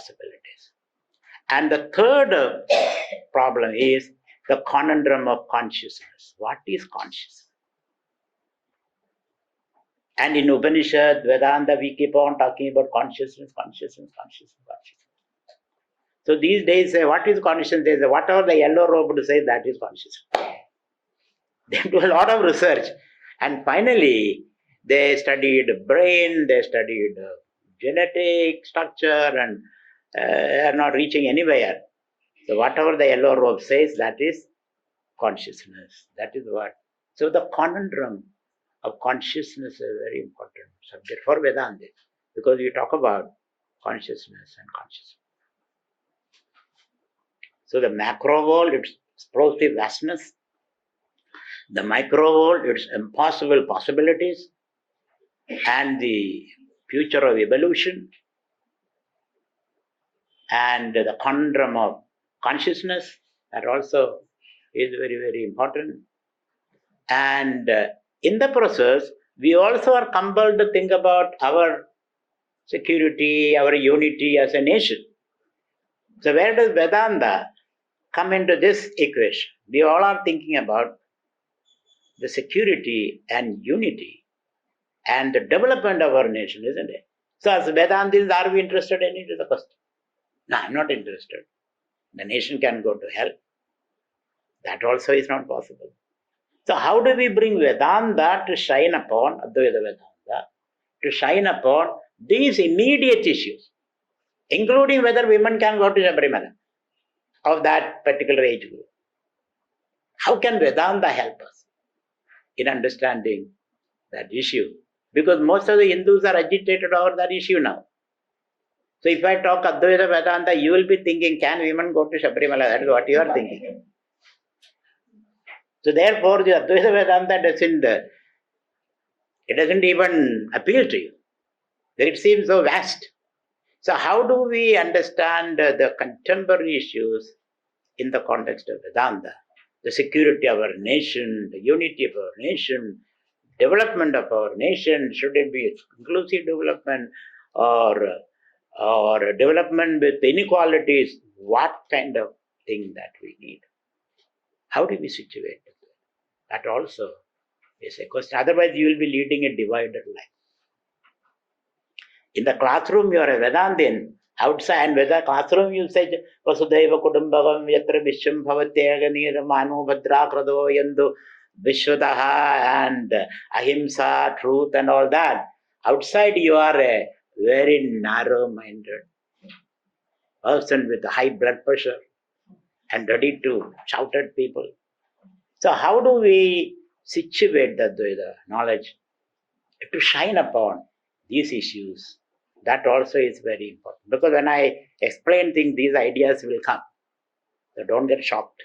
possibilities. And the third problem is the conundrum of consciousness. What is consciousness? And in Upanishad, Vedanta, we keep on talking about consciousness. So these days, what is consciousness? They say, whatever the yellow robe says, that is consciousness. They do a lot of research. And finally, they studied brain, they studied genetic structure, and are not reaching anywhere. So whatever the yellow robe says, that is consciousness. That is what. So the conundrum of consciousness is a very important subject for Vedanta, because we talk about consciousness and consciousness. So the macro world, its explosive vastness. The micro world, its impossible possibilities, and the future of evolution, and the conundrum of consciousness, that also is very, very important. And in the process, we also are compelled to think about our security, our unity as a nation. So where does Vedanta come into this equation? We all are thinking about the security and unity and the development of our nation, isn't it? So as Vedantis, are we interested in it? Is the question. No, I'm not interested. The nation can go to hell. That also is not possible. So how do we bring Vedanta to shine upon, Advaita Vedanta, to shine upon these immediate issues, including whether women can go to Sabrimala of that particular age group? How can Vedanta help us in understanding that issue? Because most of the Hindus are agitated over that issue now. So if I talk Advaita Vedanta, you will be thinking, can women go to Sabrimala? That is what you are thinking. So therefore, the Advaita Vedanta doesn't even appeal to you. It seems so vast. So how do we understand the contemporary issues in the context of Vedanta? The security of our nation, the unity of our nation, development of our nation, should it be inclusive development or development with inequalities? What kind of thing that we need? How do we situate it? That also is a question. Otherwise, you will be leading a divided life. In the classroom, you are a Vedantin. Outside, and with the classroom, you say, Vasudeva Kudumbagam Yatra Vishwam Bhavatyagani Manu Bhadra Krado Yandu Vishwadaha and Ahimsa, truth, and all that. Outside, you are a very narrow-minded person with high blood pressure and ready to shout at people. So how do we situate the Advaita knowledge to shine upon these issues? That also is very important. Because when I explain things, these ideas will come. So don't get shocked.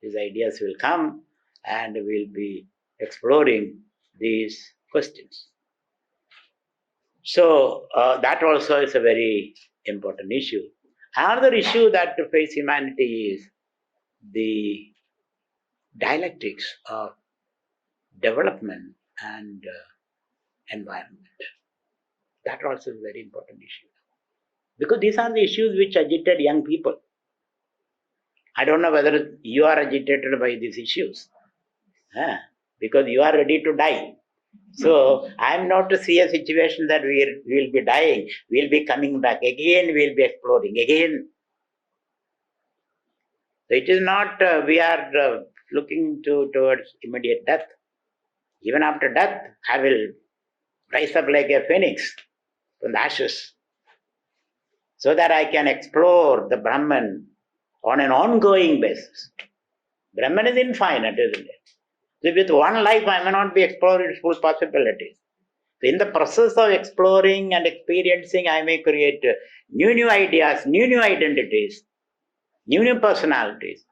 These ideas will come and we'll be exploring these questions. So that also is a very important issue. Another issue that faces humanity is the dialectics of development and environment. That also is a very important issue. Because these are the issues which agitate young people. I don't know whether you are agitated by these issues. Because you are ready to die. So I am not to see a situation that we will be dying. We will be coming back again. We will be exploring again. So it is not we are looking towards immediate death. Even after death, I will rise up like a phoenix from the ashes, so that I can explore the Brahman on an ongoing basis. Brahman is infinite, isn't it? So with one life, I may not be exploring its full possibilities. So in the process of exploring and experiencing, I may create new ideas, new identities, new personalities,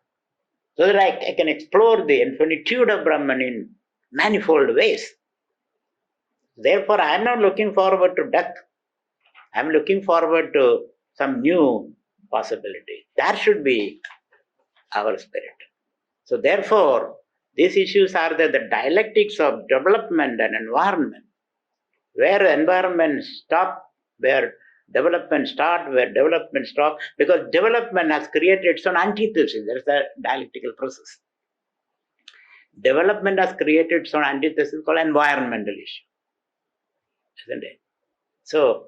so that I can explore the infinitude of Brahman in manifold ways. Therefore, I am not looking forward to death. I am looking forward to some new possibility. That should be our spirit. So therefore, these issues are the dialectics of development and environment. Where environment stops, where Development start where development stop, because development has created its own antithesis. There is a dialectical process. Development has created its own antithesis called environmental issue, isn't it? So,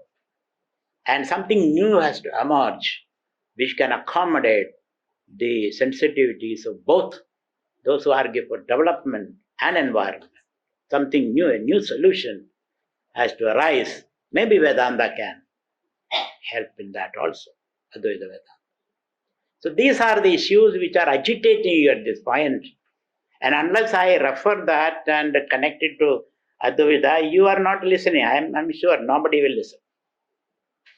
and something new has to emerge which can accommodate the sensitivities of both those who argue for development and environment. Something new, a new solution has to arise. Maybe Vedanta can help in that also, Advaita Vedanta. So these are the issues which are agitating you at this point. And unless I refer that and connect it to Advaita, you are not listening. I'm sure nobody will listen.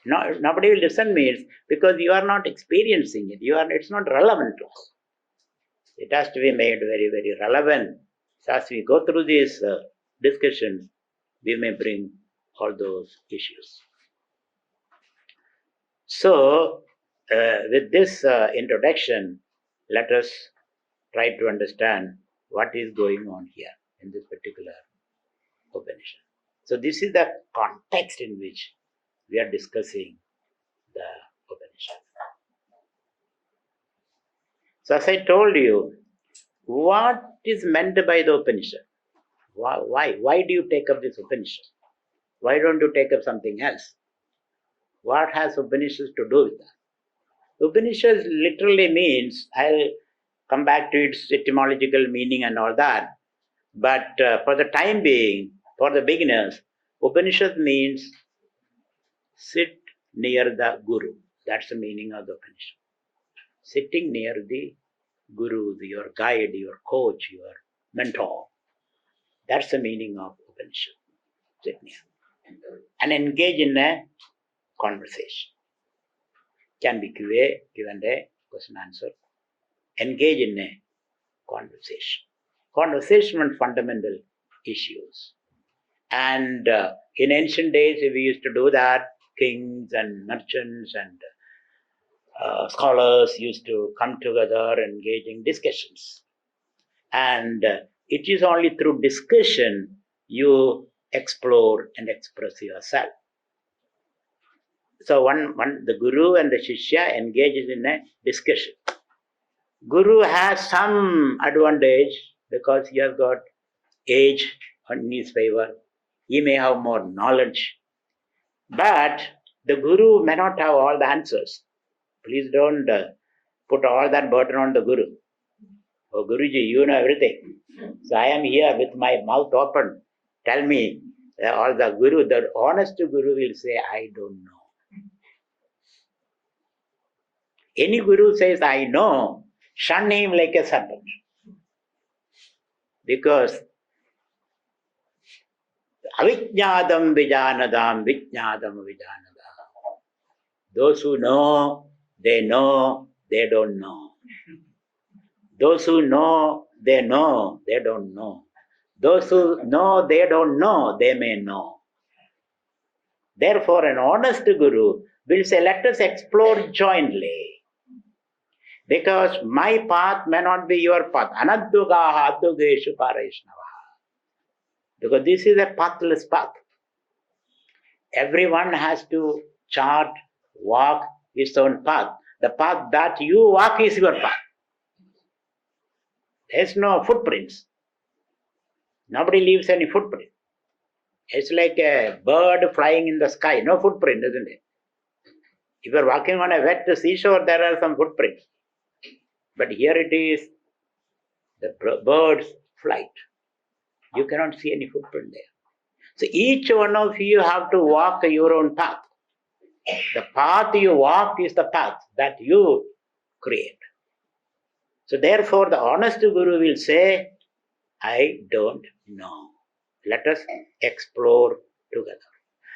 No, nobody will listen means because you are not experiencing it. It's not relevant to us. It has to be made very, very relevant. So as we go through these discussions, we may bring all those issues. So, with this introduction, let us try to understand what is going on here in this particular Upanishad. So, this is the context in which we are discussing the Upanishad. So, as I told you, what is meant by the Upanishad? Why do you take up this Upanishad? Why don't you take up something else? What has Upanishads to do with that? Upanishads literally means, I'll come back to its etymological meaning and all that, but for the time being, for the beginners, Upanishad means sit near the Guru. That's the meaning of the Upanishad. Sitting near the Guru, your guide, your coach, your mentor. That's the meaning of Upanishad. Sit near. And engage in a conversation. Can be Q&A, question answer. Engage in a conversation. Conversation on fundamental issues. And in ancient days, we used to do that. Kings and merchants and scholars used to come together, engaging discussions. And it is only through discussion you explore and express yourself. So the Guru and the Shishya engages in a discussion. Guru has some advantage because he has got age in his favor. He may have more knowledge. But the Guru may not have all the answers. Please don't put all that burden on the Guru. Oh, Guruji, you know everything. So I am here with my mouth open. Tell me, all the Guru, the honest Guru will say, I don't know. Any Guru says, I know, shun him like a serpent. Because avijnadam vijanadam, vijnadam vijanadam. Those who know, they don't know. Those who know, they don't know. Those who know, they don't know, they may know. Therefore, an honest Guru will say, let us explore jointly. Because my path may not be your path. Anaddugaha addugeshu paraishnavaha. Because this is a pathless path. Everyone has to chart, walk his own path. The path that you walk is your path. There's no footprints. Nobody leaves any footprint. It's like a bird flying in the sky. No footprint, isn't it? If you're walking on a wet seashore, there are some footprints. But here it is the bird's flight. You cannot see any footprint there. So each one of you have to walk your own path. The path you walk is the path that you create. So therefore the honest Guru will say, I don't know. Let us explore together.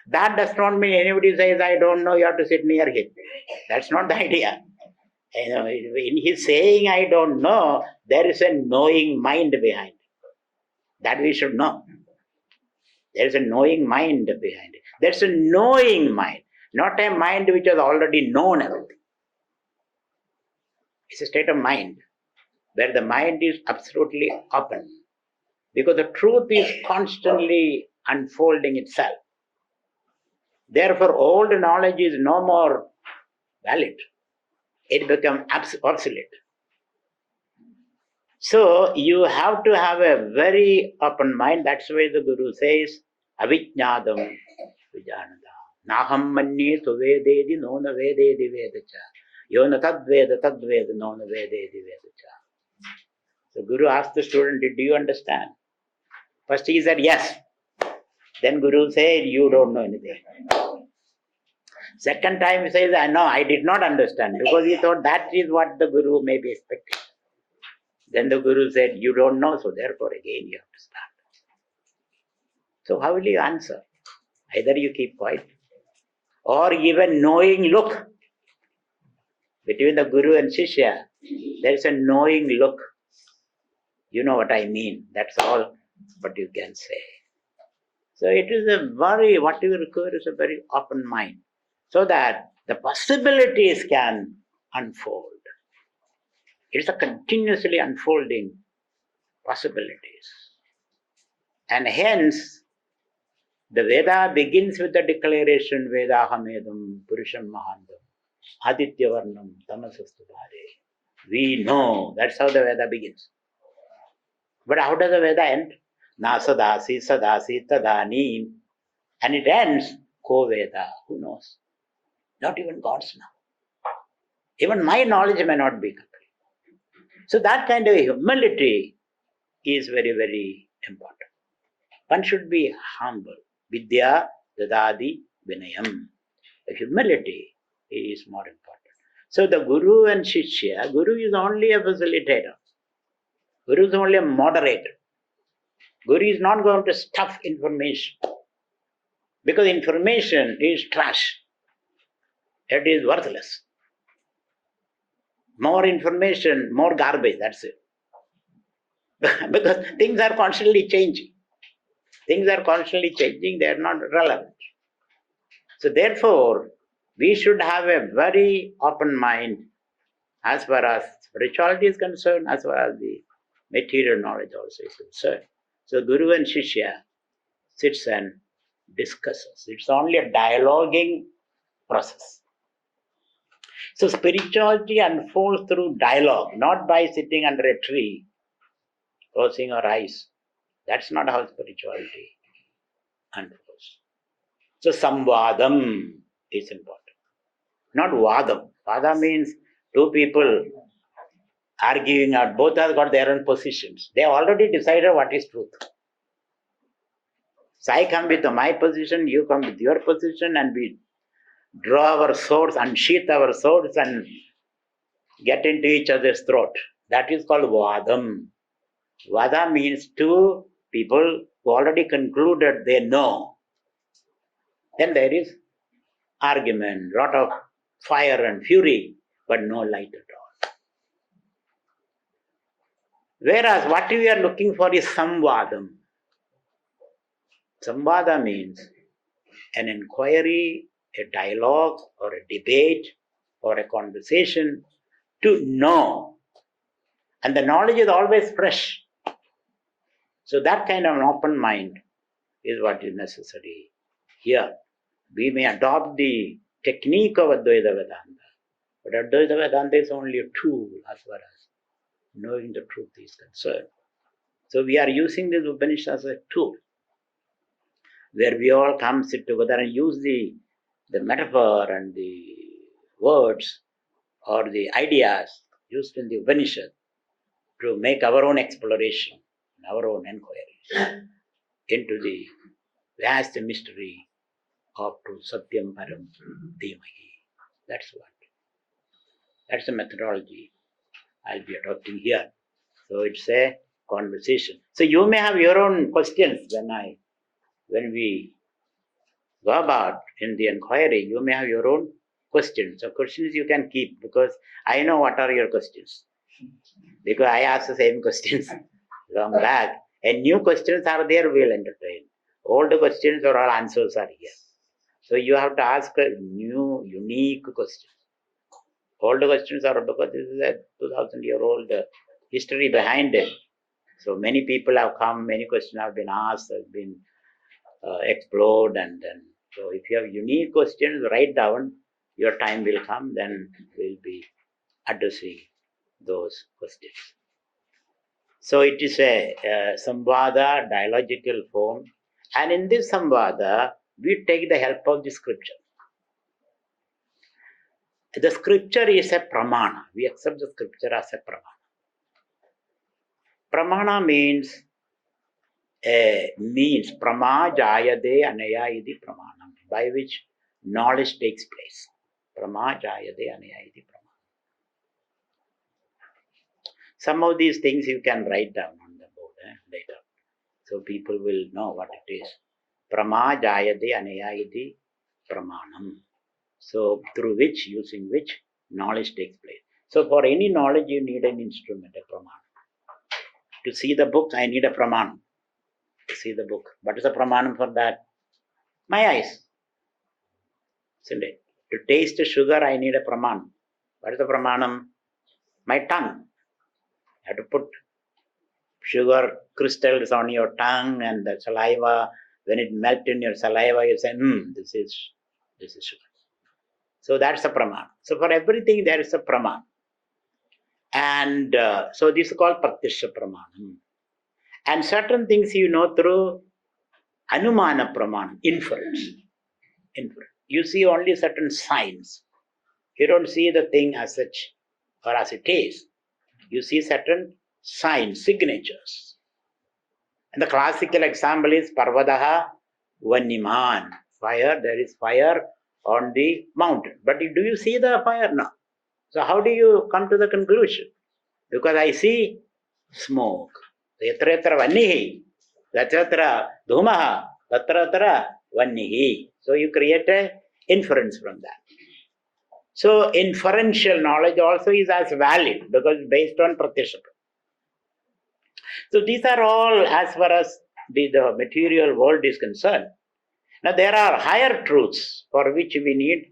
That does not mean anybody says, I don't know, you have to sit near him. That's not the idea. In his saying, I don't know, there is a knowing mind behind it. That we should know. There is a knowing mind behind it. There's a knowing mind, not a mind which has already known everything. It's a state of mind where the mind is absolutely open. Because the truth is constantly unfolding itself. Therefore, old knowledge is no more valid. It becomes obsolete. So you have to have a very open mind. That's why the Guru says, Avijnadam Vijanada. Naham manye tuvededi nona vededi vedacha. Yona tadveda nona vededi vedacha. The Guru asked the student, did you understand? First he said, yes. Then Guru said, you don't know anything. Second time he says, no, I did not understand, because he thought that is what the Guru may be expecting. Then the Guru said, you don't know, so therefore again you have to start. So how will you answer? Either you keep quiet, or even knowing look. Between the Guru and Shishya, there is a knowing look. You know what I mean. That's all what you can say. So it is what you require is a very open mind, so that the possibilities can unfold. It's a continuously unfolding possibilities. And hence, the Veda begins with the declaration, Vedahamedam Purusham Mahandam Aditya Varnam Tamasastu Bhare. We know, that's how the Veda begins. But how does the Veda end? Nasadasi Sadasi Tadani. And it ends, Ko Veda. Who knows? Not even God's know. Even my knowledge may not be complete. So that kind of humility is very, very important. One should be humble. Vidya dadadi vinayam. The humility is more important. So the Guru and Shishya, Guru is only a facilitator. Guru is only a moderator. Guru is not going to stuff information, because information is trash. It is worthless. More information, more garbage, that's it. Because things are constantly changing. Things are constantly changing, they are not relevant. So therefore, we should have a very open mind as far as spirituality is concerned, as far as the material knowledge also is concerned. So Guru and Shishya sits and discusses. It's only a dialoguing process. So spirituality unfolds through dialogue, not by sitting under a tree, closing our eyes. That's not how spirituality unfolds. So samvadam is important, not vadam. Vada means two people arguing out. Both have got their own positions. They have already decided what is truth. So I come with my position, you come with your position, and we draw our swords, unsheath our swords, and get into each other's throat. That is called vadam. Vada means two people who already concluded they know. Then there is argument, lot of fire and fury, but no light at all. Whereas what we are looking for is samvadam. Samvada means an inquiry, a dialogue, or a debate, or a conversation to know. And the knowledge is always fresh. So that kind of an open mind is what is necessary here. We may adopt the technique of Advaita Vedanta, but Advaita Vedanta is only a tool as far as knowing the truth is concerned. So we are using this Upanishad as a tool, where we all come, sit together and use the metaphor and the words or the ideas used in the Upanishad to make our own exploration, our own inquiry into the vast mystery of truth, Satyam Param Dhimahi. That's what. That's the methodology I'll be adopting here. So it's a conversation. So you may have your own questions when we go about in the inquiry. You may have your own questions. So questions you can keep, because I know what are your questions. Because I asked the same questions long back. And new questions are there, we'll entertain. Old questions or all answers are here. So you have to ask a new, unique question. Old questions are because this is a 2000-year-old history behind it. So many people have come, many questions have been asked, have been explored, and then So if you have unique questions, write down. Your time will come, then we'll be addressing those questions. So it is a samvada, dialogical form. And in this samvada, we take the help of the scripture. The scripture is a pramana. We accept the scripture as a pramana. Pramana means prama jayade anaya iti pramanam, by which knowledge takes place. Prama jayade anaya iti pramanam. Some of these things you can write down on the board later, so people will know what it is. Prama jayade anaya iti pramanam. So through which, using which, knowledge takes place. So for any knowledge, you need an instrument, a pramana. To see the book, I need a pramana. To see the book. What is a pramanam for that? My eyes. Isn't it? To taste the sugar, I need a pramanam. What is the pramanam? My tongue. You have to put sugar crystals on your tongue and the saliva. When it melts in your saliva, you say, this is sugar. So that's a pramanam. So for everything, there is a pramanam. And so this is called pratyasha pramanam. And certain things you know through anumana pramanam, inference. You see only certain signs. You don't see the thing as such or as it is. You see certain signs, signatures. And the classical example is Parvadaha Vanniman. Fire, there is fire on the mountain. But do you see the fire? No. So how do you come to the conclusion? Because I see smoke. Yatra yatra vannihi, yatra dhumaha, tatra vannihi. So you create an inference from that. So inferential knowledge also is as valid because based on pratyasha. So these are all as far as the material world is concerned. Now there are higher truths for which we need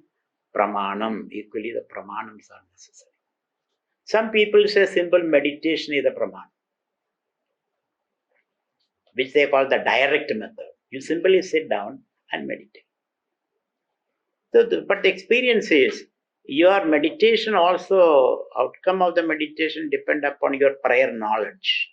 pramanam. Equally the pramanams are necessary. Some people say simple meditation is the pramanam, which they call the direct method. You simply sit down and meditate. So but the experience is, your meditation also, outcome of the meditation depend upon your prior knowledge.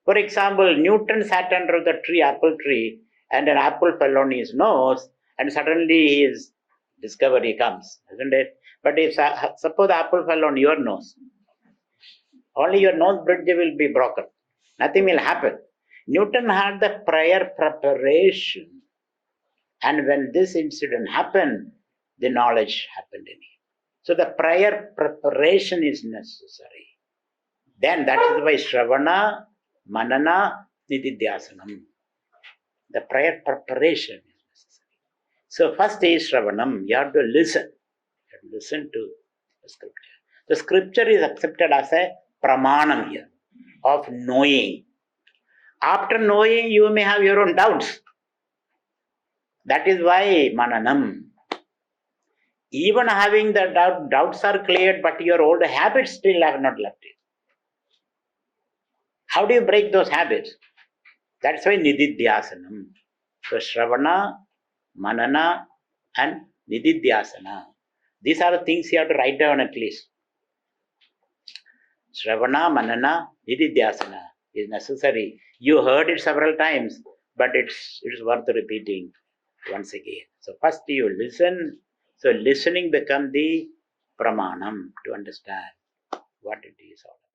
For example, Newton sat under the apple tree, and an apple fell on his nose, and suddenly his discovery comes, isn't it? But if suppose the apple fell on your nose, only your nose bridge will be broken. Nothing will happen. Newton had the prior preparation, and when this incident happened, the knowledge happened in him. So the prior preparation is necessary. Then that is why Shravana, Manana, Nididhyasanam. The prior preparation is necessary. So first is Shravanam. You have to listen. You have to listen to the scripture. The scripture is accepted as a pramanam here of knowing. After knowing, you may have your own doubts. That is why Mananam. Even having the doubts are cleared, but your old habits still have not left it. How do you break those habits? That's why Nididhyasanam. So Shravana, Manana, and Nididhyasana. These are the things you have to write down at least. Shravana, Manana, Nididhyasana is necessary. You heard it several times, but it's worth repeating once again. So first you listen. So listening becomes the pramanam to understand what it is all about.